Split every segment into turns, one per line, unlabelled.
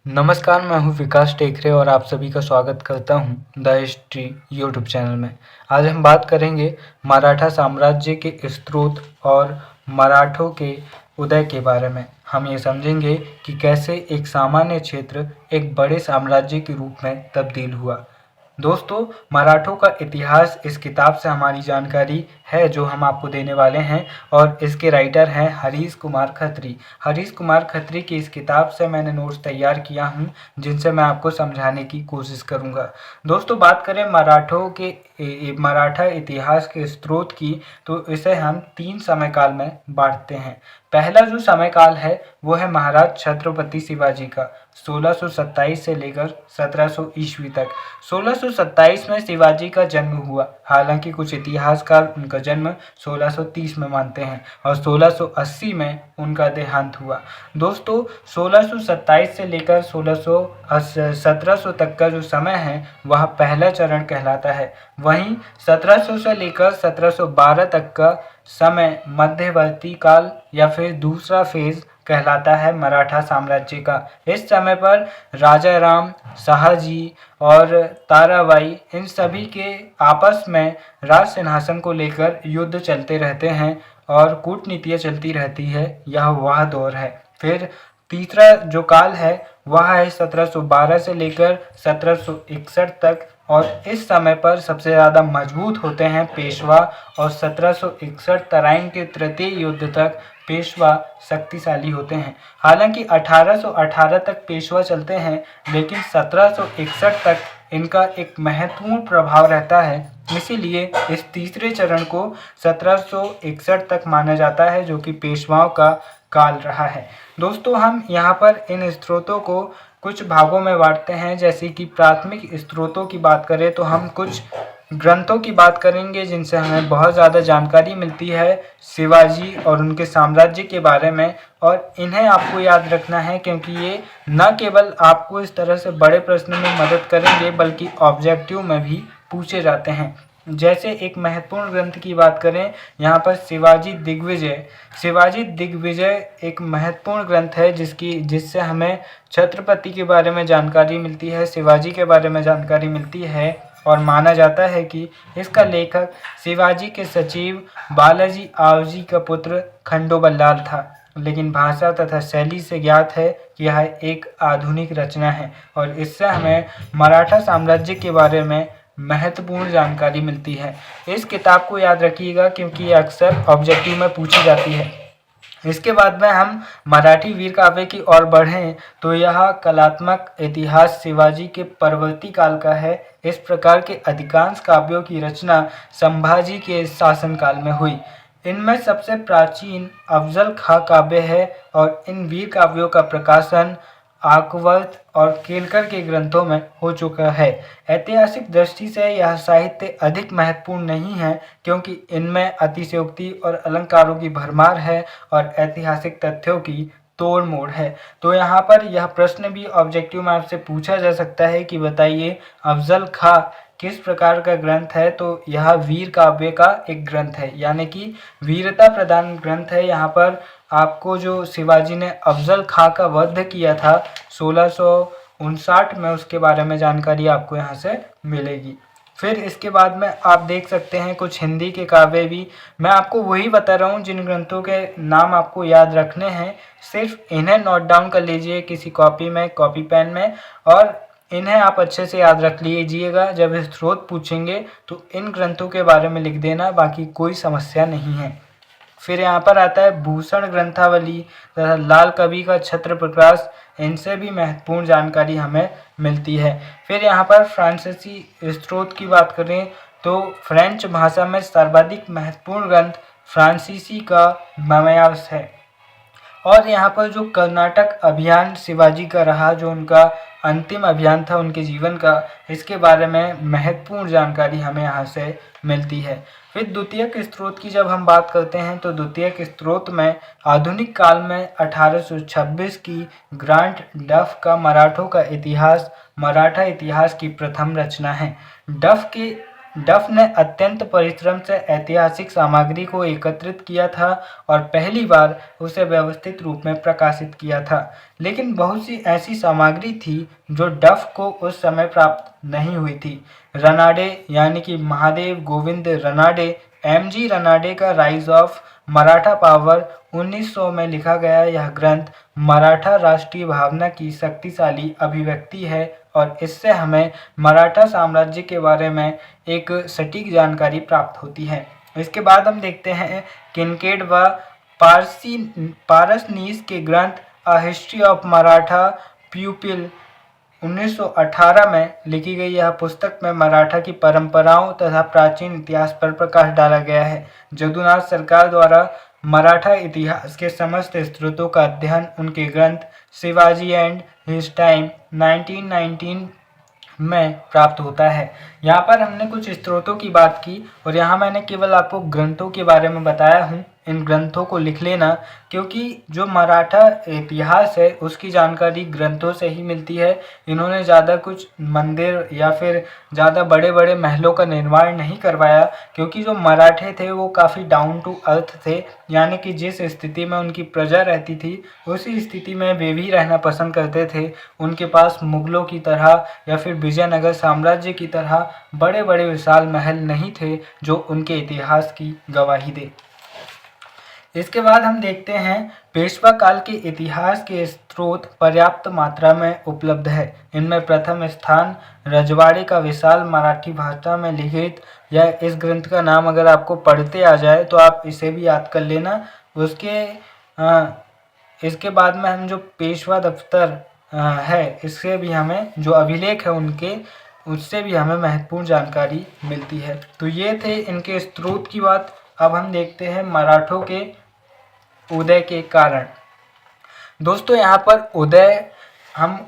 नमस्कार, मैं हूँ विकास टेकरे और आप सभी का स्वागत करता हूँ द हिस्ट्री यूट्यूब चैनल में। आज हम बात करेंगे मराठा साम्राज्य के स्रोत और मराठों के उदय के बारे में। हम ये समझेंगे कि कैसे एक सामान्य क्षेत्र एक बड़े साम्राज्य के रूप में तब्दील हुआ। दोस्तों, मराठों का इतिहास इस किताब से हमारी जानकारी है जो हम आपको देने वाले हैं, और इसके राइटर हैं हरीश कुमार खत्री। हरीश कुमार खत्री की इस किताब से मैंने नोट्स तैयार किया हूं, जिनसे मैं आपको समझाने की कोशिश करूंगा। दोस्तों, बात करें मराठों के मराठा इतिहास के स्रोत की, तो इसे हम 3 समयकाल में बांटते हैं। पहला जो समयकाल है वो है महाराज छत्रपति शिवाजी का, 1627 से लेकर 1700 ईस्वी तक। 1627 में शिवाजी का जन्म हुआ। हालांकि कुछ इतिहासकार उनका जन्म 1630 में मानते हैं और 1680 में उनका देहांत हुआ। दोस्तों, 1627 से लेकर 1700 तक का जो समय है वह पहला चरण कहलाता है। वहीं 1700 से लेकर 1712 तक का समय मध्यवर्ती काल या फिर दूसरा फेज कहलाता है मराठा साम्राज्य का। इस समय पर राजा राम, शाहजी और ताराबाई, इन सभी के आपस में राज सिंहासन को लेकर युद्ध चलते रहते हैं और कूटनीतियाँ चलती रहती है। यह वह दौर है। फिर तीसरा जो काल है वह है 1712 से लेकर 1761 तक, और इस समय पर सबसे ज़्यादा मजबूत होते हैं पेशवा, और 1761 तराइन के तृतीय युद्ध तक पेशवा शक्तिशाली होते हैं। हालांकि 1818 तक पेशवा चलते हैं, लेकिन 1761 तक इनका एक महत्वपूर्ण प्रभाव रहता है। इसीलिए इस तीसरे चरण को 1761 तक माना जाता है, जो कि पेशवाओं का काल रहा है। दोस्तों, हम यहाँ पर इन स्रोतों को कुछ भागों में बांटते हैं। जैसे कि प्राथमिक स्रोतों की बात करें तो हम कुछ ग्रंथों की बात करेंगे जिनसे हमें बहुत ज़्यादा जानकारी मिलती है शिवाजी और उनके साम्राज्य के बारे में, और इन्हें आपको याद रखना है क्योंकि ये न केवल आपको इस तरह से बड़े प्रश्न में मदद करेंगे बल्कि ऑब्जेक्टिव में भी पूछे जाते हैं। जैसे एक महत्वपूर्ण ग्रंथ की बात करें यहाँ पर शिवाजी दिग्विजय। शिवाजी दिग्विजय एक महत्वपूर्ण ग्रंथ है जिससे हमें छत्रपति के बारे में जानकारी मिलती है, शिवाजी के बारे में जानकारी मिलती है, और माना जाता है कि इसका लेखक शिवाजी के सचिव बालाजी आवजी का पुत्र खंडोबल्लाल था। लेकिन भाषा तथा शैली से ज्ञात है कि यह एक आधुनिक रचना है, और इससे हमें मराठा साम्राज्य के बारे में महत्वपूर्ण जानकारी मिलती है। इस किताब को याद रखिएगा क्योंकि ये अक्सर ऑब्जेक्टिव में पूछी जाती है। इसके बाद में हम मराठी वीर काव्य की ओर बढ़ें तो यह कलात्मक इतिहास शिवाजी के परवर्ती काल का है। इस प्रकार के अधिकांश काव्यों की रचना संभाजी के शासनकाल में हुई। इनमें सबसे प्राचीन अफजल खां काव्य है, और इन वीर काव्यों का प्रकाशन आकवर्थ और केलकर के ग्रंथों में हो चुका है। ऐतिहासिक दृष्टि से यह साहित्य अधिक महत्वपूर्ण नहीं है क्योंकि इनमें अतिशयोक्ति और अलंकारों की भरमार है और ऐतिहासिक तथ्यों की तोड़ मोड़ है। तो यहाँ पर यह प्रश्न भी ऑब्जेक्टिव में आपसे पूछा जा सकता है कि बताइए अफजल खां किस प्रकार का ग्रंथ है। तो यह वीर काव्य का एक ग्रंथ है, यानी कि वीरता प्रधान ग्रंथ है। यहाँ पर आपको जो शिवाजी ने अफजल खां का वध किया था 1659 में, उसके बारे में जानकारी आपको यहाँ से मिलेगी। फिर इसके बाद में आप देख सकते हैं कुछ हिंदी के काव्य भी। मैं आपको वही बता रहा हूँ जिन ग्रंथों के नाम आपको याद रखने हैं। सिर्फ इन्हें नोट डाउन कर लीजिए किसी कॉपी में, कॉपी पेन में, और इन्हें आप अच्छे से याद रख लीजिएगा। जब स्रोत पूछेंगे तो इन ग्रंथों के बारे में लिख देना, बाकी कोई समस्या नहीं है। फिर यहाँ पर आता है भूषण ग्रंथावली तथा लाल कवि का छत्र प्रकाश। इनसे भी महत्वपूर्ण जानकारी हमें मिलती है। फिर यहाँ पर फ्रांसीसी स्रोत की बात करें तो फ्रेंच भाषा में सर्वाधिक महत्वपूर्ण ग्रंथ फ्रांसीसी का ममयास है। और यहाँ पर जो कर्नाटक अभियान शिवाजी का रहा, जो उनका अंतिम अभियान था उनके जीवन का, इसके बारे में महत्वपूर्ण जानकारी हमें यहाँ से मिलती है। फिर द्वितीयक स्रोत की जब हम बात करते हैं तो द्वितीयक स्रोत में आधुनिक काल में 1826 की ग्रांट डफ का मराठों का इतिहास, मराठा इतिहास की प्रथम रचना है। डफ के डफ ने अत्यंत परिश्रम से ऐतिहासिक सामग्री को एकत्रित किया था और पहली बार उसे व्यवस्थित रूप में प्रकाशित किया था, लेकिन बहुत सी ऐसी सामग्री थी जो डफ को उस समय प्राप्त नहीं हुई थी। रनाडे यानी कि महादेव गोविंद रनाडे, एम.जी. रनाडे का राइज ऑफ मराठा पावर 1900 में लिखा गया यह ग्रंथ मराठा राष्ट्रीय भावना की शक्तिशाली अभिव्यक्ति है और इससे हमें मराठा साम्राज्य के बारे में एक सटीक जानकारी प्राप्त होती है। इसके बाद हम देखते हैं किनकेड व पारसनीस के ग्रंथ अ हिस्ट्री ऑफ मराठा प्यूपिल 1918 में लिखी गई यह पुस्तक में मराठा की परंपराओं तथा प्राचीन इतिहास पर प्रकाश डाला गया है। जदुनाथ सरकार द्वारा मराठा इतिहास के समस्त स्रोतों का अध्ययन उनके ग्रंथ शिवाजी एंड हिज टाइम 1919 में प्राप्त होता है। यहाँ पर हमने कुछ स्रोतों की बात की और यहाँ मैंने केवल आपको ग्रंथों के बारे में बताया हूँ। इन ग्रंथों को लिख लेना, क्योंकि जो मराठा इतिहास है उसकी जानकारी ग्रंथों से ही मिलती है। इन्होंने ज़्यादा कुछ मंदिर या फिर ज़्यादा बड़े बड़े महलों का निर्माण नहीं करवाया, क्योंकि जो मराठे थे वो काफ़ी डाउन टू अर्थ थे, यानी कि जिस स्थिति में उनकी प्रजा रहती थी उसी स्थिति में वे भी रहना पसंद करते थे। उनके पास मुगलों की तरह या फिर विजयनगर साम्राज्य की तरह बड़े बड़े विशाल महल नहीं थे जो उनके इतिहास की गवाही दे। इसके बाद हम देखते हैं पेशवा काल के इतिहास के स्रोत पर्याप्त मात्रा में उपलब्ध है। इनमें प्रथम स्थान रजवाड़े का विशाल मराठी भाषा में लिखित, या इस ग्रंथ का नाम अगर आपको पढ़ते आ जाए तो आप इसे भी याद कर लेना। इसके बाद में हम जो पेशवा दफ्तर है इससे भी हमें जो अभिलेख है उनके, उससे भी हमें महत्वपूर्ण जानकारी मिलती है। तो ये थे इनके स्रोत की बात। अब हम देखते हैं मराठों के उदय के कारण। दोस्तों यहाँ पर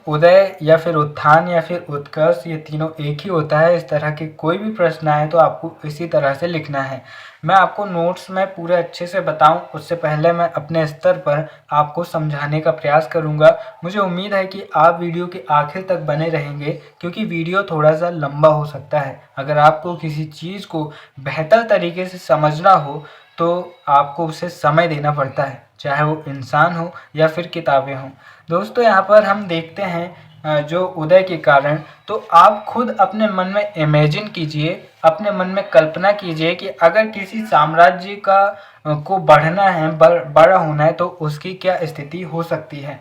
उदय या फिर उत्थान या फिर उत्कर्ष, ये तीनों एक ही होता है। इस तरह के कोई भी प्रश्न आए तो आपको इसी तरह से लिखना है। मैं आपको नोट्स में पूरे अच्छे से बताऊं उससे पहले मैं अपने स्तर पर आपको समझाने का प्रयास करूंगा। मुझे उम्मीद है कि आप वीडियो के आखिर तक बने रहेंगे, क्योंकि वीडियो थोड़ा सा लंबा हो सकता है। अगर आपको किसी चीज़ को बेहतर तरीके से समझना हो तो आपको उसे समय देना पड़ता है, चाहे वो इंसान हो या फिर किताबें हों। दोस्तों यहाँ पर हम देखते हैं जो उदय के कारण, तो आप खुद अपने मन में इमेजिन कीजिए, अपने मन में कल्पना कीजिए कि अगर किसी साम्राज्य को बढ़ना है, बड़ा होना है तो उसकी क्या स्थिति हो सकती है।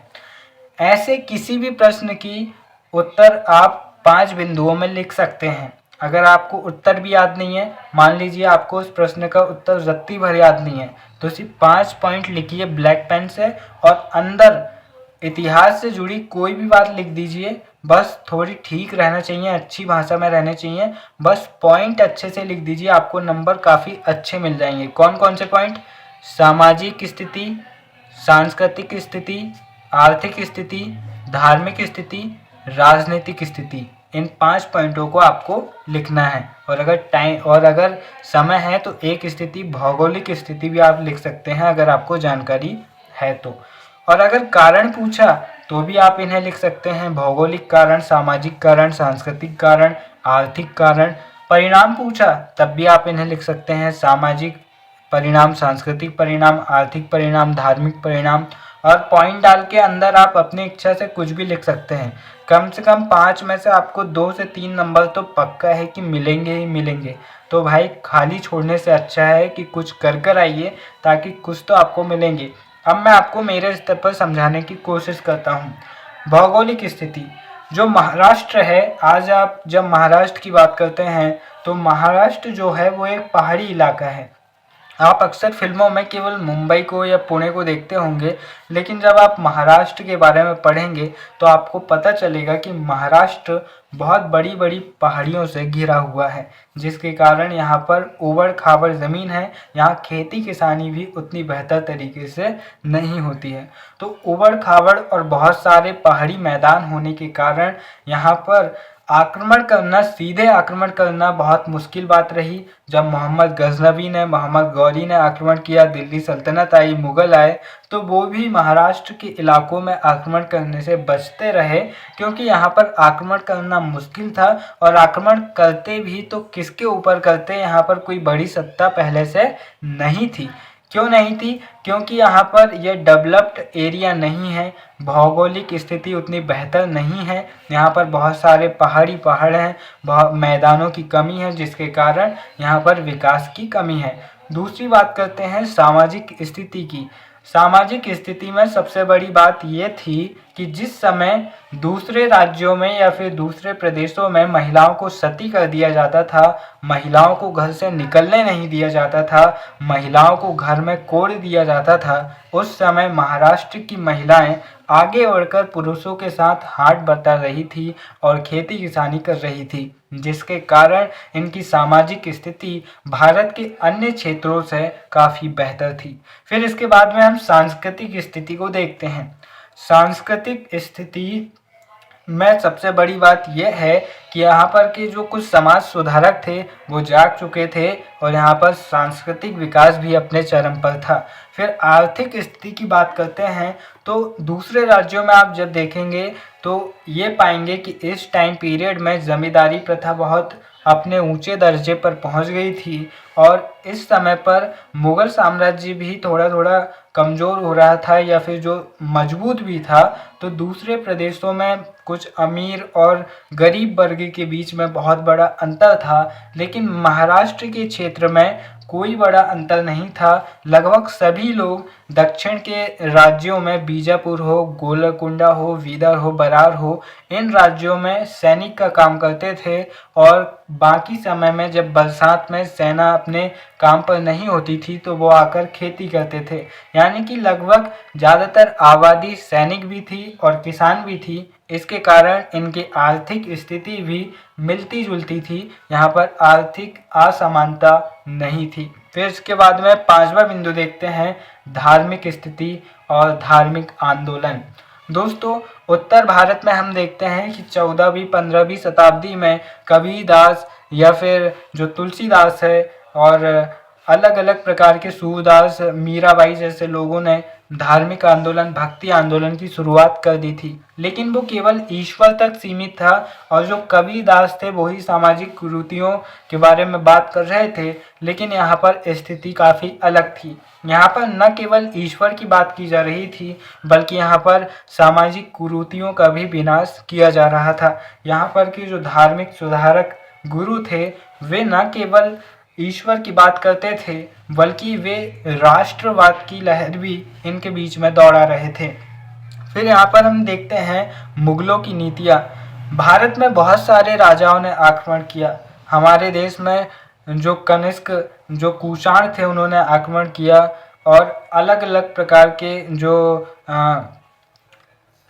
ऐसे किसी भी प्रश्न की उत्तर आप 5 बिंदुओं में लिख सकते हैं। अगर आपको उत्तर भी याद नहीं है, मान लीजिए आपको उस प्रश्न का उत्तर रत्ती भर याद नहीं है, तो सिर्फ 5 पॉइंट लिखिए ब्लैक पेन से और अंदर इतिहास से जुड़ी कोई भी बात लिख दीजिए। बस थोड़ी ठीक रहना चाहिए, अच्छी भाषा में रहने चाहिए, बस पॉइंट अच्छे से लिख दीजिए, आपको नंबर काफ़ी अच्छे मिल जाएंगे। कौन कौन से पॉइंट? सामाजिक स्थिति, सांस्कृतिक स्थिति, आर्थिक स्थिति, धार्मिक स्थिति, राजनीतिक स्थिति। इन 5 पॉइंटों को आपको लिखना है। और अगर समय है तो एक स्थिति, भौगोलिक स्थिति भी आप लिख सकते हैं अगर आपको जानकारी है तो। और अगर कारण पूछा तो भी आप इन्हें लिख सकते हैं, भौगोलिक कारण, सामाजिक कारण, सांस्कृतिक कारण, आर्थिक कारण। परिणाम पूछा तब भी आप इन्हें लिख सकते हैं, सामाजिक परिणाम, सांस्कृतिक परिणाम, आर्थिक परिणाम, धार्मिक परिणाम। और पॉइंट डाल के अंदर आप अपनी इच्छा से कुछ भी लिख सकते हैं। कम से कम 5 में से आपको 2 से 3 नंबर तो पक्का है कि मिलेंगे ही मिलेंगे। तो भाई खाली छोड़ने से अच्छा है कि कुछ कर आइए, ताकि कुछ तो आपको मिलेंगे। अब मैं आपको मेरे स्तर पर समझाने की कोशिश करता हूँ। भौगोलिक स्थिति, जो महाराष्ट्र है, आज आप जब महाराष्ट्र की बात करते हैं तो महाराष्ट्र जो है वो एक पहाड़ी इलाका है। आप अक्सर फिल्मों में केवल मुंबई को या पुणे को देखते होंगे, लेकिन जब आप महाराष्ट्र के बारे में पढ़ेंगे तो आपको पता चलेगा कि महाराष्ट्र बहुत बड़ी बड़ी पहाड़ियों से घिरा हुआ है, जिसके कारण यहाँ पर ऊबड़ खाबड़ ज़मीन है। यहाँ खेती किसानी भी उतनी बेहतर तरीके से नहीं होती है। तो ऊबड़ खाबड़ और बहुत सारे पहाड़ी मैदान होने के कारण यहाँ पर आक्रमण करना, सीधे आक्रमण करना बहुत मुश्किल बात रही। जब मोहम्मद गजनवी ने, मोहम्मद गौरी ने आक्रमण किया, दिल्ली सल्तनत आई, मुग़ल आए, तो वो भी महाराष्ट्र के इलाकों में आक्रमण करने से बचते रहे, क्योंकि यहाँ पर आक्रमण करना मुश्किल था और आक्रमण करते भी तो किसके ऊपर करते, यहाँ पर कोई बड़ी सत्ता पहले से नहीं थी। क्यों नहीं थी? क्योंकि यहाँ पर यह डेवलप्ड एरिया नहीं है, भौगोलिक स्थिति उतनी बेहतर नहीं है, यहाँ पर बहुत सारे पहाड़ हैं, बहुत मैदानों की कमी है, जिसके कारण यहाँ पर विकास की कमी है। दूसरी बात करते हैं सामाजिक स्थिति की। सामाजिक स्थिति में सबसे बड़ी बात ये थी कि जिस समय दूसरे राज्यों में या फिर दूसरे प्रदेशों में महिलाओं को सती कर दिया जाता था, महिलाओं को घर से निकलने नहीं दिया जाता था, महिलाओं को घर में कोड़ दिया जाता था, उस समय महाराष्ट्र की महिलाएं आगे बढ़कर पुरुषों के साथ हाथ बटा रही थी और खेती किसानी कर रही थी, जिसके कारण इनकी सामाजिक स्थिति भारत के अन्य क्षेत्रों से काफ़ी बेहतर थी। फिर इसके बाद में हम सांस्कृतिक स्थिति को देखते हैं। सांस्कृतिक स्थिति में सबसे बड़ी बात यह है कि यहाँ पर के जो कुछ समाज सुधारक थे वो जाग चुके थे और यहाँ पर सांस्कृतिक विकास भी अपने चरम पर था। फिर आर्थिक स्थिति की बात करते हैं तो दूसरे राज्यों में आप जब देखेंगे तो ये पाएंगे कि इस टाइम पीरियड में जमींदारी प्रथा बहुत अपने ऊंचे दर्जे पर पहुंच गई थी और इस समय पर मुगल साम्राज्य भी थोड़ा थोड़ा कमज़ोर हो रहा था या फिर जो मजबूत भी था। तो दूसरे प्रदेशों में कुछ अमीर और गरीब वर्ग के बीच में बहुत बड़ा अंतर था, लेकिन महाराष्ट्र के क्षेत्र में कोई बड़ा अंतर नहीं था। लगभग सभी लोग दक्षिण के राज्यों में बीजापुर हो, गोलकुंडा हो, बीदर हो, बरार हो, इन राज्यों में सैनिक का काम करते थे और बाकी समय में जब बरसात में सेना अपने काम पर नहीं होती थी तो वो आकर खेती करते थे। यानी कि लगभग ज़्यादातर आबादी सैनिक भी थी और किसान भी थी। इसके कारण इनकी आर्थिक स्थिति भी मिलती जुलती थी, यहाँ पर आर्थिक असमानता नहीं थी। फिर इसके बाद में पांचवा बिंदु देखते हैं धार्मिक स्थिति और धार्मिक आंदोलन। दोस्तों, उत्तर भारत में हम देखते हैं कि 14वीं 15वीं शताब्दी में कबीरदास या फिर जो तुलसीदास है और अलग अलग प्रकार के सूरदास, मीराबाई जैसे लोगों ने धार्मिक आंदोलन, भक्ति आंदोलन की शुरुआत कर दी थी, लेकिन वो केवल ईश्वर तक सीमित था और जो कबीरदास थे वही सामाजिक कुरीतियों के बारे में बात कर रहे थे। लेकिन यहाँ पर स्थिति काफ़ी अलग थी। यहाँ पर न केवल ईश्वर की बात की जा रही थी बल्कि यहाँ पर सामाजिक कुरीतियों का भी विनाश किया जा रहा था। यहाँ पर के जो धार्मिक सुधारक गुरु थे वे न केवल ईश्वर की बात करते थे बल्कि वे राष्ट्रवाद की लहर भी इनके बीच में दौड़ा रहे थे। फिर यहाँ पर हम देखते हैं मुगलों की नीतियाँ। भारत में बहुत सारे राजाओं ने आक्रमण किया। हमारे देश में जो कनिष्क, जो कुषाण थे, उन्होंने आक्रमण किया और अलग अलग प्रकार के जो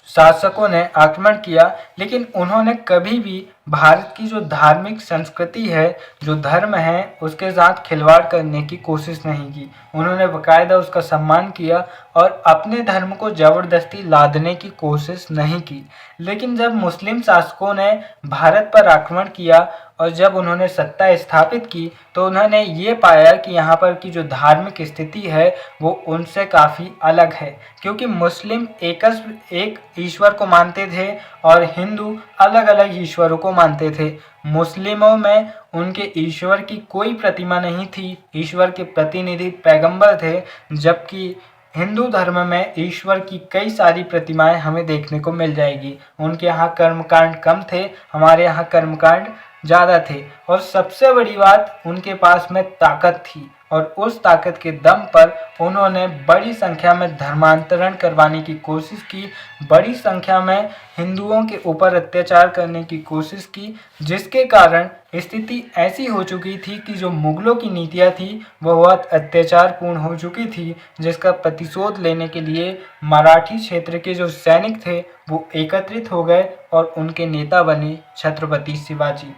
शासकों ने आक्रमण किया, लेकिन उन्होंने कभी भी भारत की जो धार्मिक संस्कृति है, जो धर्म है, उसके साथ खिलवाड़ करने की कोशिश नहीं की। उन्होंने बाकायदा उसका सम्मान किया और अपने धर्म को ज़बरदस्ती लादने की कोशिश नहीं की। लेकिन जब मुस्लिम शासकों ने भारत पर आक्रमण किया और जब उन्होंने सत्ता स्थापित की तो उन्होंने ये पाया कि यहाँ पर की जो धार्मिक स्थिति है वो उनसे काफ़ी अलग है, क्योंकि मुस्लिम एक ईश्वर को मानते थे और हिंदू अलग अलग ईश्वरों को मानते थे। मुस्लिमों में उनके ईश्वर की कोई प्रतिमा नहीं थी, ईश्वर के प्रतिनिधि पैगंबर थे, जबकि हिंदू धर्म में ईश्वर की कई सारी प्रतिमाएं हमें देखने को मिल जाएगी। उनके यहाँ कर्मकांड कम थे, हमारे यहाँ कर्मकांड ज़्यादा थे। और सबसे बड़ी बात, उनके पास में ताकत थी और उस ताकत के दम पर उन्होंने बड़ी संख्या में धर्मांतरण करवाने की कोशिश की, बड़ी संख्या में हिंदुओं के ऊपर अत्याचार करने की कोशिश की, जिसके कारण स्थिति ऐसी हो चुकी थी कि जो मुगलों की नीतियाँ थी वो बहुत अत्याचारपूर्ण हो चुकी थी, जिसका प्रतिशोध लेने के लिए मराठी क्षेत्र के जो सैनिक थे वो एकत्रित हो गए और उनके नेता बने छत्रपति शिवाजी।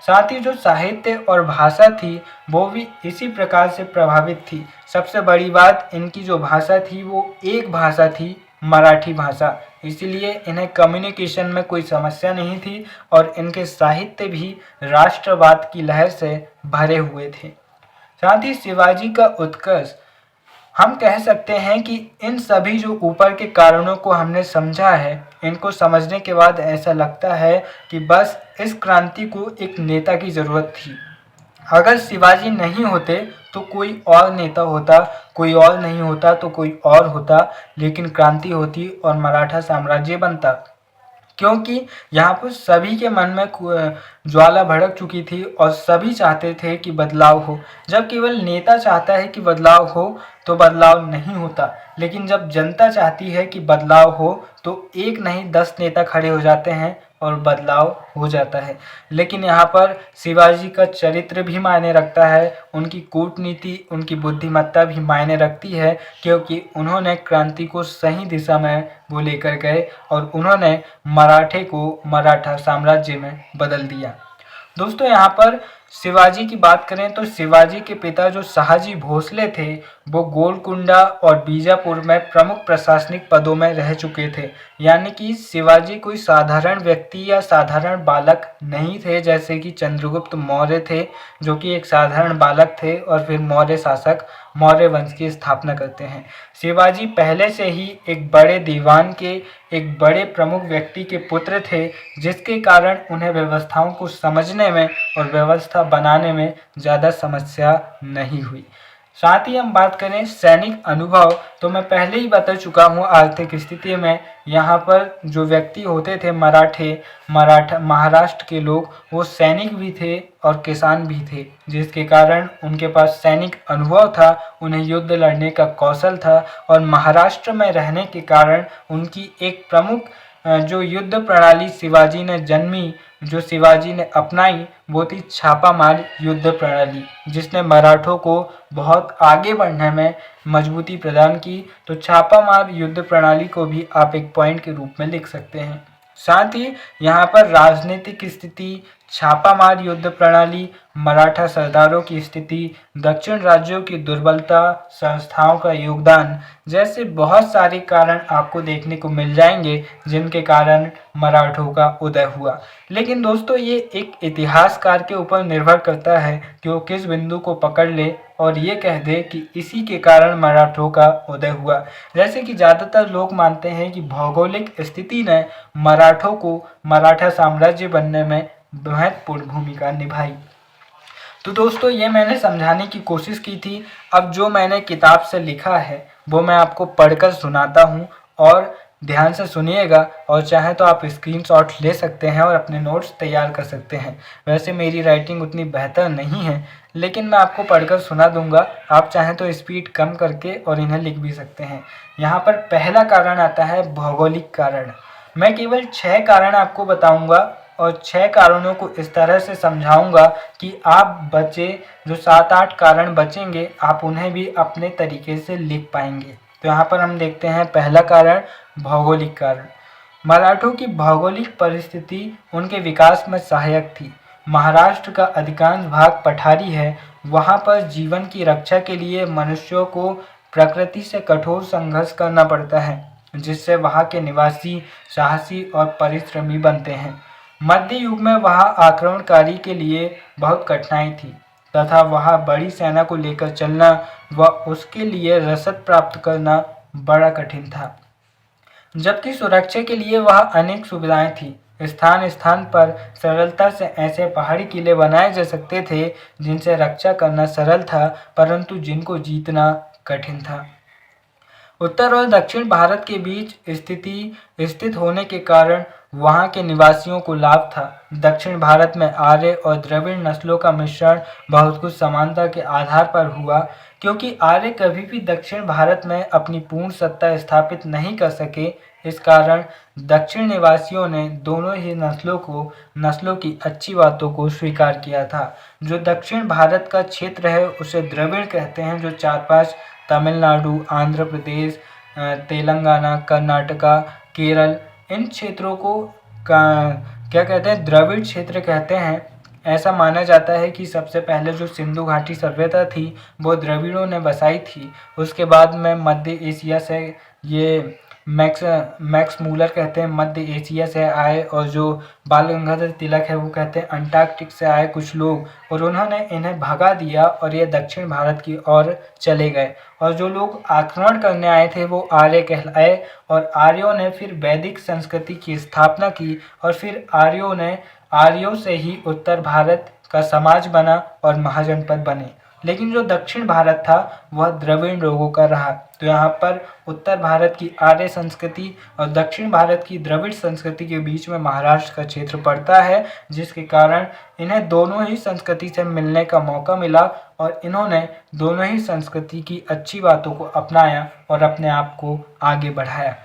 साथ ही जो साहित्य और भाषा थी वो भी इसी प्रकार से प्रभावित थी। सबसे बड़ी बात, इनकी जो भाषा थी वो एक भाषा थी, मराठी भाषा, इसलिए इन्हें कम्युनिकेशन में कोई समस्या नहीं थी और इनके साहित्य भी राष्ट्रवाद की लहर से भरे हुए थे। साथ ही शिवाजी का उत्कर्ष, हम कह सकते हैं कि इन सभी जो ऊपर के कारणों को हमने समझा है, इनको समझने के बाद ऐसा लगता है कि बस इस क्रांति को एक नेता की ज़रूरत थी। अगर शिवाजी नहीं होते तो कोई और नेता होता, कोई और नहीं होता तो कोई और होता, लेकिन क्रांति होती और मराठा साम्राज्य बनता। क्योंकि यहाँ पर सभी के मन में ज्वाला भड़क चुकी थी और सभी चाहते थे कि बदलाव हो। जब केवल नेता चाहता है कि बदलाव हो तो बदलाव नहीं होता, लेकिन जब जनता चाहती है कि बदलाव हो तो एक नहीं 10 नेता खड़े हो जाते हैं और बदलाव हो जाता है। लेकिन यहाँ पर शिवाजी का चरित्र भी मायने रखता है, उनकी कूटनीति, उनकी बुद्धिमत्ता भी मायने रखती है, क्योंकि उन्होंने क्रांति को सही दिशा में वो लेकर गए और उन्होंने मराठे को मराठा साम्राज्य में बदल दिया। दोस्तों, यहाँ पर शिवाजी की बात करें तो शिवाजी के पिता जो शहाजी भोसले थे, वो गोलकुंडा और बीजापुर में प्रमुख प्रशासनिक पदों में रह चुके थे। यानी कि शिवाजी कोई साधारण व्यक्ति या साधारण बालक नहीं थे, जैसे कि चंद्रगुप्त मौर्य थे, जो कि एक साधारण बालक थे और फिर मौर्य शासक मौर्य वंश की स्थापना करते हैं। शिवाजी पहले से ही एक बड़े दीवान के, एक बड़े प्रमुख व्यक्ति के पुत्र थे, जिसके कारण उन्हें व्यवस्थाओं को समझने में और व्यवस्था बनाने में ज़्यादा समस्या नहीं हुई। साथ ही हम बात करें सैनिक अनुभव, तो मैं पहले ही बता चुका हूँ आर्थिक स्थिति में यहाँ पर जो व्यक्ति होते थे महाराष्ट्र के लोग, वो सैनिक भी थे और किसान भी थे, जिसके कारण उनके पास सैनिक अनुभव था, उन्हें युद्ध लड़ने का कौशल था और महाराष्ट्र में रहने के कारण उनकी एक प्रमुख जो युद्ध प्रणाली शिवाजी ने जन्मी, जो शिवाजी ने अपनाई, वो थी छापामार युद्ध प्रणाली, जिसने मराठों को बहुत आगे बढ़ने में मजबूती प्रदान की। तो छापामार युद्ध प्रणाली को भी आप एक पॉइंट के रूप में लिख सकते हैं। साथ ही यहाँ पर राजनीतिक स्थिति, छापामार युद्ध प्रणाली, मराठा सरदारों की स्थिति, दक्षिण राज्यों की दुर्बलता, संस्थाओं का योगदान जैसे बहुत सारे कारण आपको देखने को मिल जाएंगे, जिनके कारण मराठों का उदय हुआ। लेकिन दोस्तों, ये एक इतिहासकार के ऊपर निर्भर करता है कि वो किस बिंदु को पकड़ ले और ये कह दे कि इसी के कारण मराठों का उदय हुआ। जैसे कि ज़्यादातर लोग मानते हैं कि भौगोलिक स्थिति ने मराठों को मराठा साम्राज्य बनने में महत्वपूर्ण भूमिका निभाई। तो दोस्तों, ये मैंने समझाने की कोशिश की थी। अब जो मैंने किताब से लिखा है वो मैं आपको पढ़कर सुनाता हूँ और ध्यान से सुनिएगा, और चाहे तो आप स्क्रीनशॉट ले सकते हैं और अपने नोट्स तैयार कर सकते हैं। वैसे मेरी राइटिंग उतनी बेहतर नहीं है, लेकिन मैं आपको पढ़कर सुना दूंगा। आप चाहें तो स्पीड कम करके और इन्हें लिख भी सकते हैं। यहाँ पर पहला कारण आता है भौगोलिक कारण। मैं केवल 6 कारण आपको बताऊंगा और 6 कारणों को इस तरह से समझाऊंगा कि आप बचे जो 7-8 कारण बचेंगे, आप उन्हें भी अपने तरीके से लिख पाएंगे। तो यहाँ पर हम देखते हैं पहला कारण, भौगोलिक कारण। मराठों की भौगोलिक परिस्थिति उनके विकास में सहायक थी। महाराष्ट्र का अधिकांश भाग पठारी है। वहाँ पर जीवन की रक्षा के लिए मनुष्यों को प्रकृति से कठोर संघर्ष करना पड़ता है, जिससे वहाँ के निवासी साहसी और परिश्रमी बनते हैं। मध्य युग में वहाँ आक्रमणकारी के लिए बहुत कठिनाई थी तथा वहाँ बड़ी सेना को लेकर चलना व उसके लिए रसद प्राप्त करना बड़ा कठिन था, जबकि सुरक्षा के लिए वहाँ अनेक सुविधाएं थी। स्थान स्थान पर सरलता से ऐसे पहाड़ी किले बनाए जा सकते थे जिनसे रक्षा करना सरल था, परंतु जिनको जीतना कठिन था। उत्तर और दक्षिण भारत के बीच स्थित होने के कारण वहाँ के निवासियों को लाभ था। दक्षिण भारत में आर्य और द्रविड़ नस्लों का मिश्रण बहुत कुछ समानता के आधार पर हुआ, क्योंकि आर्य कभी भी दक्षिण भारत में अपनी पूर्ण सत्ता स्थापित नहीं कर सके। इस कारण दक्षिण निवासियों ने दोनों ही नस्लों की अच्छी बातों को स्वीकार किया था। जो दक्षिण भारत का क्षेत्र है उसे द्रविड़ कहते हैं, जो 4-5 तमिलनाडु, आंध्र प्रदेश, तेलंगाना, कर्नाटका, केरल, इन क्षेत्रों को क्या कहते हैं, द्रविड़ क्षेत्र कहते हैं। ऐसा माना जाता है कि सबसे पहले जो सिंधु घाटी सभ्यता थी वो द्रविड़ों ने बसाई थी। उसके बाद में मध्य एशिया से ये मैक्स मूलर कहते हैं मध्य एशिया से आए, और जो बाल गंगाधर तिलक है वो कहते हैं अंटार्कटिक से आए कुछ लोग, और उन्होंने इन्हें भगा दिया और ये दक्षिण भारत की ओर चले गए। और जो लोग आक्रमण करने आए थे वो आर्य कहलाए, और आर्यों ने फिर वैदिक संस्कृति की स्थापना की, और फिर आर्यों से ही उत्तर भारत का समाज बना और महाजनपद बने। लेकिन जो दक्षिण भारत था वह द्रविड़ लोगों का रहा। तो यहाँ पर उत्तर भारत की आर्य संस्कृति और दक्षिण भारत की द्रविड़ संस्कृति के बीच में महाराष्ट्र का क्षेत्र पड़ता है, जिसके कारण इन्हें दोनों ही संस्कृति से मिलने का मौका मिला और इन्होंने दोनों ही संस्कृति की अच्छी बातों को अपनाया और अपने आप को आगे बढ़ाया।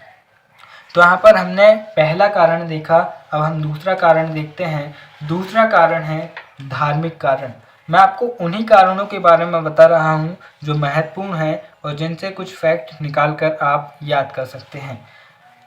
तो यहाँ पर हमने पहला कारण देखा, अब हम दूसरा कारण देखते हैं। दूसरा कारण है धार्मिक कारण। मैं आपको उन्हीं कारणों के बारे में बता रहा हूँ जो महत्वपूर्ण हैं और जिनसे कुछ फैक्ट निकाल कर आप याद कर सकते हैं।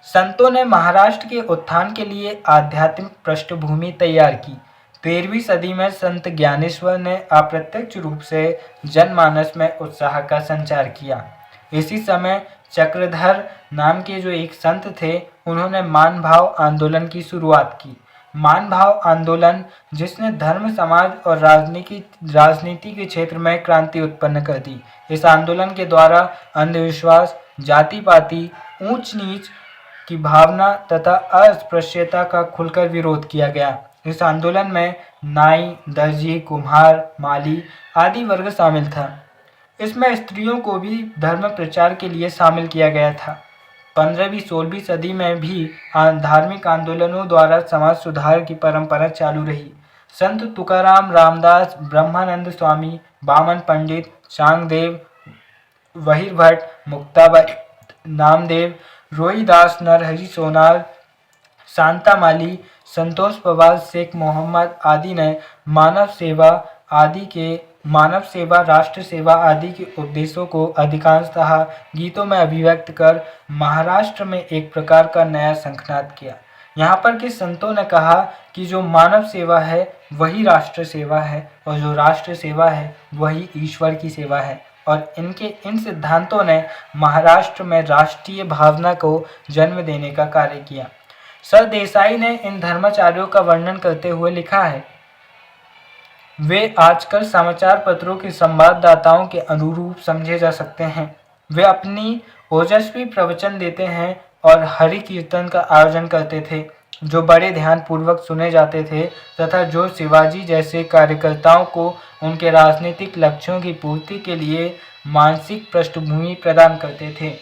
संतों ने महाराष्ट्र के उत्थान के लिए आध्यात्मिक पृष्ठभूमि तैयार की। 13वीं सदी में संत ज्ञानेश्वर ने अप्रत्यक्ष रूप से जनमानस में उत्साह का संचार किया। इसी समय चक्रधर नाम के जो एक संत थे, उन्होंने मान भाव आंदोलन की शुरुआत की। मान भाव आंदोलन जिसने धर्म, समाज और राजनीति के क्षेत्र में क्रांति उत्पन्न कर दी। इस आंदोलन के द्वारा अंधविश्वास, जाति पाति, ऊंच नीच की भावना तथा अस्पृश्यता का खुलकर विरोध किया गया। इस आंदोलन में नाई, दर्जी, कुम्हार, माली आदि वर्ग शामिल था। इसमें स्त्रियों को भी धर्म प्रचार के लिए शामिल किया गया था। 15वीं-16वीं सदी में भी धार्मिक आंदोलनों द्वारा समाज सुधार की परंपरा चालू रही। संत तुकाराम, रामदास, ब्रह्मानंद स्वामी, बामन पंडित, चांगदेव, वहीर भट्ट, मुक्ताबाई, नामदेव, रोहिदास, नरहरि सोनार, शांतामाली, संतोष पवार, शेख मोहम्मद आदि ने मानव सेवा, राष्ट्र सेवा आदि के उद्देश्यों को अधिकांशतः गीतों में अभिव्यक्त कर महाराष्ट्र में एक प्रकार का नया शंखनाद किया। यहाँ पर के संतों ने कहा कि जो मानव सेवा है वही राष्ट्र सेवा है, और जो राष्ट्र सेवा है वही ईश्वर की सेवा है। और इन सिद्धांतों ने महाराष्ट्र में राष्ट्रीय भावना को जन्म देने का कार्य किया। सरदेसाई ने इन धर्माचार्यों का वर्णन करते हुए लिखा है, वे आजकल समाचार पत्रों के संवाददाताओं के अनुरूप समझे जा सकते हैं। वे अपनी ओजस्वी प्रवचन देते हैं और हरि कीर्तन का आयोजन करते थे, जो बड़े ध्यान पूर्वक सुने जाते थे तथा जो शिवाजी जैसे कार्यकर्ताओं को उनके राजनीतिक लक्ष्यों की पूर्ति के लिए मानसिक पृष्ठभूमि प्रदान करते थे।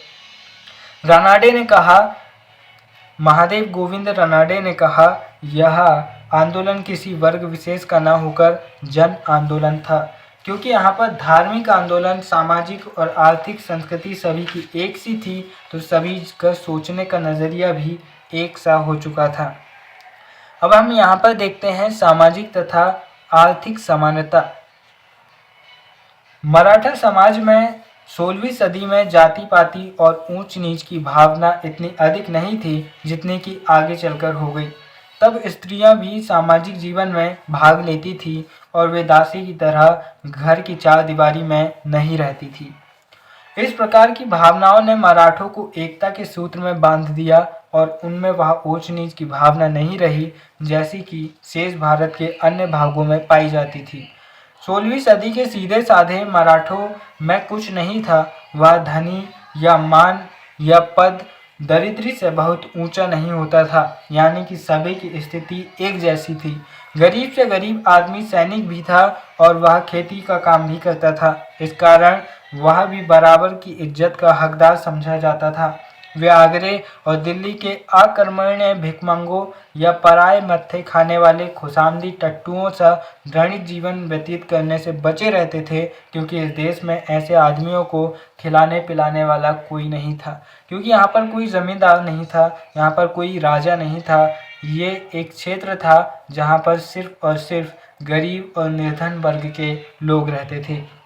महादेव गोविंद रानडे ने कहा, यह आंदोलन किसी वर्ग विशेष का न होकर जन आंदोलन था, क्योंकि यहाँ पर धार्मिक आंदोलन, सामाजिक और आर्थिक संस्कृति सभी की एक सी थी, तो सभी का सोचने का नज़रिया भी एक सा हो चुका था। अब हम यहाँ पर देखते हैं सामाजिक तथा आर्थिक समानता। मराठा समाज में 16वीं सदी में जाति पाति और ऊंच नीच की भावना इतनी अधिक नहीं थी जितनी कि आगे चलकर हो गई। तब स्त्रियां भी सामाजिक जीवन में भाग लेती थी और वे दासी की तरह घर की चारदीवारी में नहीं रहती थी। इस प्रकार की भावनाओं ने मराठों को एकता के सूत्र में बांध दिया और उनमें वह ऊंच नीच की भावना नहीं रही जैसी कि शेष भारत के अन्य भागों में पाई जाती थी। 16वीं सदी के सीधे साधे मराठों में कुछ नहीं था। वह धनी या मान या पद दरिद्री से बहुत ऊंचा नहीं होता था, यानी कि सभी की स्थिति एक जैसी थी। गरीब से गरीब आदमी सैनिक भी था और वह खेती का काम भी करता था। इस कारण वह भी बराबर की इज्जत का हकदार समझा जाता था। वे आगरे और दिल्ली के अकर्मण्य भिखमंगों या पराए मत्थे खाने वाले खुशामदी टट्टुओं सा दैनिक जीवन व्यतीत करने से बचे रहते थे, क्योंकि इस देश में ऐसे आदमियों को खिलाने पिलाने वाला कोई नहीं था। क्योंकि यहाँ पर कोई ज़मींदार नहीं था, यहाँ पर कोई राजा नहीं था। ये एक क्षेत्र था जहाँ पर सिर्फ और सिर्फ गरीब और निर्धन वर्ग के लोग रहते थे।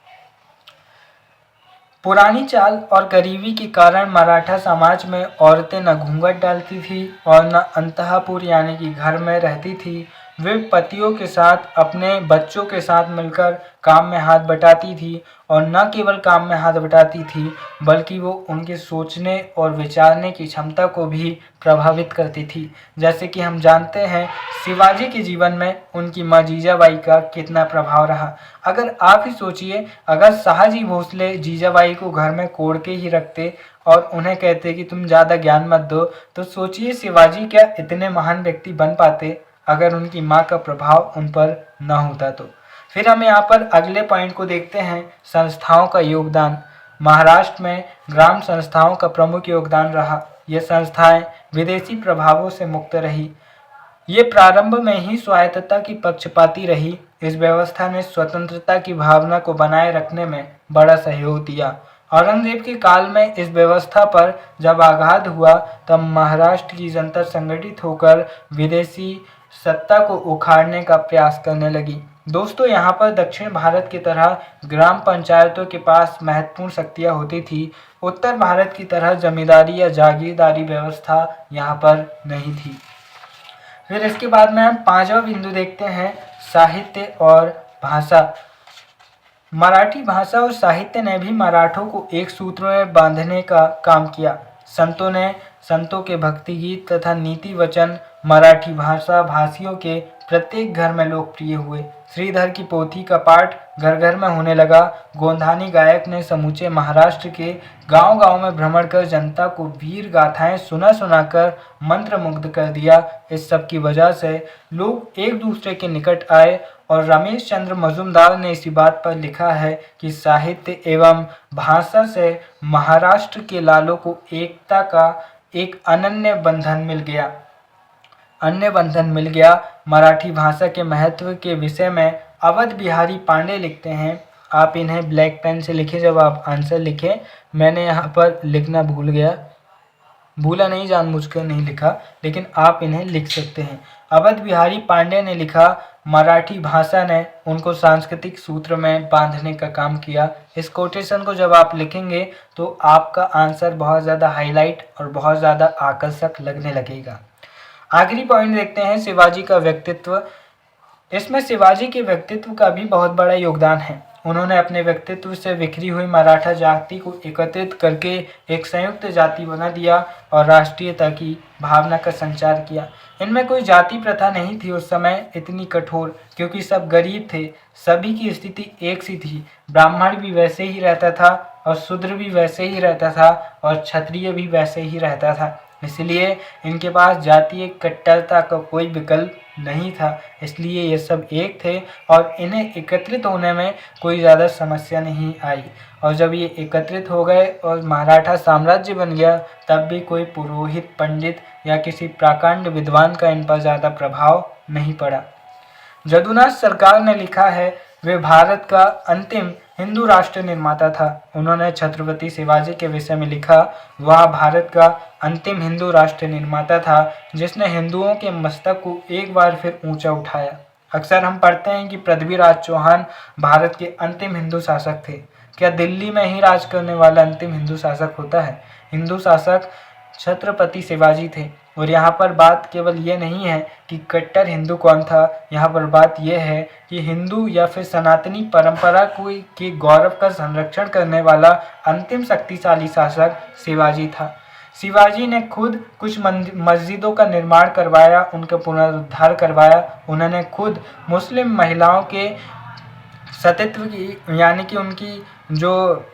पुरानी चाल और गरीबी के कारण मराठा समाज में औरतें न घूंघट डालती थी और न अंतःपुर यानी कि घर में रहती थी। वे पतियों के साथ, अपने बच्चों के साथ मिलकर काम में हाथ बटाती थी और न केवल काम में हाथ बटाती थी बल्कि वो उनके सोचने और विचारने की क्षमता को भी प्रभावित करती थी। जैसे कि हम जानते हैं शिवाजी के जीवन में उनकी माँ जीजाबाई का कितना प्रभाव रहा। अगर आप ही सोचिए, अगर शाहजी भोसले जीजाबाई को घर में कोड़ के ही रखते और उन्हें कहते कि तुम ज़्यादा ज्ञान मत दो, तो सोचिए शिवाजी क्या इतने महान व्यक्ति बन पाते अगर उनकी माँ का प्रभाव उन पर न होता तो। फिर हम यहाँ पर अगले पॉइंट को देखते हैं, संस्थाओं का योगदान। महाराष्ट्र में ग्राम संस्थाओं का प्रमुख योगदान रहा। ये संस्थाएं विदेशी प्रभावों से मुक्त रही। ये प्रारंभ में ही स्वायत्तता की पक्षपाती रही। इस व्यवस्था ने स्वतंत्रता की भावना को बनाए रखने में बड़ा सहयोग दिया। औरंगजेब के काल में इस व्यवस्था पर जब आघात हुआ तब महाराष्ट्र की जनता संगठित होकर विदेशी सत्ता को उखाड़ने का प्रयास करने लगी। दोस्तों, यहाँ पर दक्षिण भारत की तरह ग्राम पंचायतों के पास महत्वपूर्ण शक्तियाँ होती थी। उत्तर भारत की तरह जमींदारी या जागीरदारी व्यवस्था यहाँ पर नहीं थी। फिर इसके बाद में हम पांचवा बिंदु देखते हैं, साहित्य और भाषा। मराठी भाषा और साहित्य ने भी मराठों को एक सूत्र में बांधने का काम किया। संतों के भक्ति गीत तथा नीति वचन मराठी भाषा भाषियों के प्रत्येक घर में लोकप्रिय हुए। श्रीधर की पोथी का पाठ घर घर में होने लगा। गोंधानी गायक ने समूचे महाराष्ट्र के गांव-गांव में भ्रमण कर जनता को वीर गाथाएं सुना सुनाकर मंत्रमुग्ध कर दिया। इस सब की वजह से लोग एक दूसरे के निकट आए और रमेश चंद्र मजुमदार ने इसी बात पर लिखा है कि साहित्य एवं भाषा से महाराष्ट्र के लालों को एकता का एक अनन्य बंधन मिल गया। मराठी भाषा के महत्व के विषय में अवध बिहारी पांडे लिखते हैं। आप इन्हें ब्लैक पेन से लिखें जब आप आंसर लिखें। मैंने यहाँ पर लिखना भूला नहीं, जानबूझकर नहीं लिखा, लेकिन आप इन्हें लिख सकते हैं। अवध बिहारी पांडे ने लिखा, मराठी भाषा ने उनको सांस्कृतिक सूत्र में बांधने का काम किया। इस कोटेशन को जब आप लिखेंगे तो आपका आंसर बहुत ज़्यादा हाईलाइट और बहुत ज़्यादा आकर्षक लगने लगेगा। आखिरी पॉइंट देखते हैं, शिवाजी का व्यक्तित्व। इसमें शिवाजी के व्यक्तित्व का भी बहुत बड़ा योगदान है। उन्होंने अपने व्यक्तित्व से बिखरी हुई मराठा जाति को एकत्रित करके एक संयुक्त जाति बना दिया और राष्ट्रीयता की भावना का संचार किया। इनमें कोई जाति प्रथा नहीं थी उस समय इतनी कठोर, क्योंकि सब गरीब थे। सभी की स्थिति एक सी थी। ब्राह्मण भी वैसे ही रहता था और शूद्र भी वैसे ही रहता था और क्षत्रिय भी वैसे ही रहता था। इसलिए इनके पास जातीय कट्टरता का कोई विकल्प नहीं था। इसलिए ये सब एक थे और इन्हें एकत्रित होने में कोई ज़्यादा समस्या नहीं आई। और जब ये एकत्रित हो गए और मराठा साम्राज्य बन गया, तब भी कोई पुरोहित, पंडित या किसी प्राकांड विद्वान का इन पर ज़्यादा प्रभाव नहीं पड़ा। जदुनाथ सरकार ने लिखा है, वे भारत का अंतिम हिंदू राष्ट्र निर्माता था। उन्होंने छत्रपति शिवाजी के विषय में लिखा, वह भारत का अंतिम हिंदू राष्ट्र निर्माता था जिसने हिंदुओं के मस्तक को एक बार फिर ऊंचा उठाया। अक्सर हम पढ़ते हैं कि पृथ्वीराज चौहान भारत के अंतिम हिंदू शासक थे। क्या दिल्ली में ही राज करने वाला अंतिम हिंदू शासक होता है? हिंदू शासक छत्रपति शिवाजी थे। और यहाँ पर बात केवल ये नहीं है कि कट्टर हिंदू कौन था, यहाँ पर बात यह है कि हिंदू या फिर सनातनी परंपरा के गौरव का संरक्षण करने वाला अंतिम शक्तिशाली शासक शिवाजी था। शिवाजी ने खुद कुछ मस्जिदों का निर्माण करवाया, उनका पुनरुद्धार करवाया। उन्होंने खुद मुस्लिम महिलाओं के सतीत्व की, यानी कि उनकी जो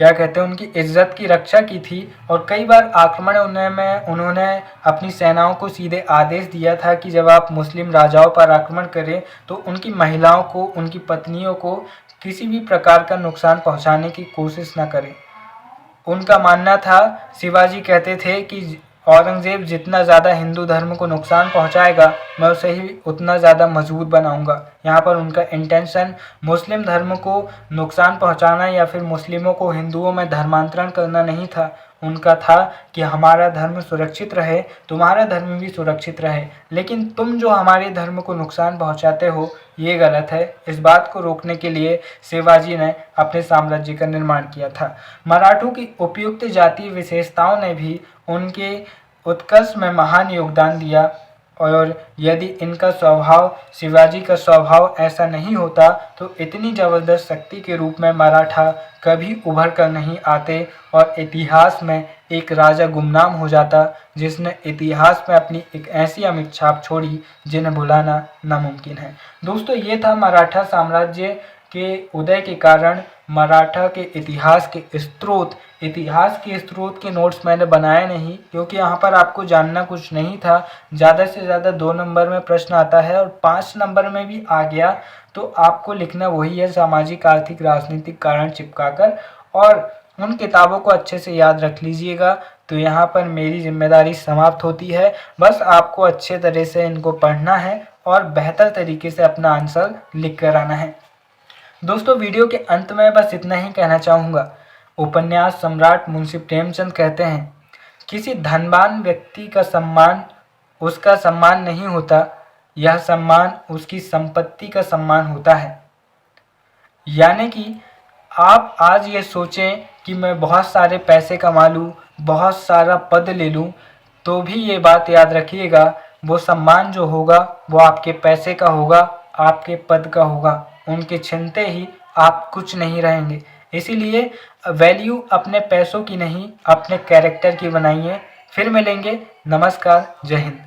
उनकी इज्जत की रक्षा की थी। और कई बार आक्रमण उन्होंने अपनी सेनाओं को सीधे आदेश दिया था कि जब आप मुस्लिम राजाओं पर आक्रमण करें तो उनकी महिलाओं को, उनकी पत्नियों को किसी भी प्रकार का नुकसान पहुंचाने की कोशिश न करें। उनका मानना था, शिवाजी कहते थे कि औरंगजेब जितना ज़्यादा हिंदू धर्म को नुकसान पहुंचाएगा, मैं उसे ही उतना ज़्यादा मजबूत बनाऊंगा। यहाँ पर उनका इंटेंशन मुस्लिम धर्म को नुकसान पहुंचाना या फिर मुस्लिमों को हिंदुओं में धर्मांतरण करना नहीं था। उनका था कि हमारा धर्म सुरक्षित रहे, तुम्हारा धर्म भी सुरक्षित रहे, लेकिन तुम जो हमारे धर्म को नुकसान पहुंचाते हो ये गलत है। इस बात को रोकने के लिए शिवाजी ने अपने साम्राज्य का निर्माण किया था। मराठों की उपयुक्त जातीय विशेषताओं ने भी उनके उत्कर्ष में महान योगदान दिया। और यदि इनका स्वभाव, शिवाजी का स्वभाव ऐसा नहीं होता तो इतनी ज़बरदस्त शक्ति के रूप में मराठा कभी उभर कर नहीं आते और इतिहास में एक राजा गुमनाम हो जाता जिसने इतिहास में अपनी एक ऐसी अमिट छाप छोड़ी जिन्हें भुलाना नामुमकिन है। दोस्तों, ये था मराठा साम्राज्य के उदय के कारण मराठा के इतिहास के स्रोत के नोट्स मैंने बनाए नहीं, क्योंकि यहाँ पर आपको जानना कुछ नहीं था। ज़्यादा से ज़्यादा 2 नंबर में प्रश्न आता है और 5 नंबर में भी आ गया तो आपको लिखना वही है, सामाजिक, आर्थिक, राजनीतिक कारण चिपकाकर, और उन किताबों को अच्छे से याद रख लीजिएगा। तो यहाँ पर मेरी जिम्मेदारी समाप्त होती है। बस आपको अच्छे तरह से इनको पढ़ना है और बेहतर तरीके से अपना आंसर लिख कर आना है। दोस्तों, वीडियो के अंत में बस इतना ही कहना चाहूँगा। उपन्यास सम्राट मुंशी प्रेमचंद कहते हैं, किसी धनवान व्यक्ति का सम्मान उसका सम्मान नहीं होता, यह सम्मान उसकी संपत्ति का सम्मान होता है। यानी कि आप आज ये सोचें कि मैं बहुत सारे पैसे कमा लूँ, बहुत सारा पद ले लूँ, तो भी ये बात याद रखिएगा, वो सम्मान जो होगा वो आपके पैसे का होगा, आपके पद का होगा। उनके छीनते ही आप कुछ नहीं रहेंगे। इसीलिए वैल्यू अपने पैसों की नहीं, अपने कैरेक्टर की बनाइए। फिर मिलेंगे। नमस्कार, जय हिंद।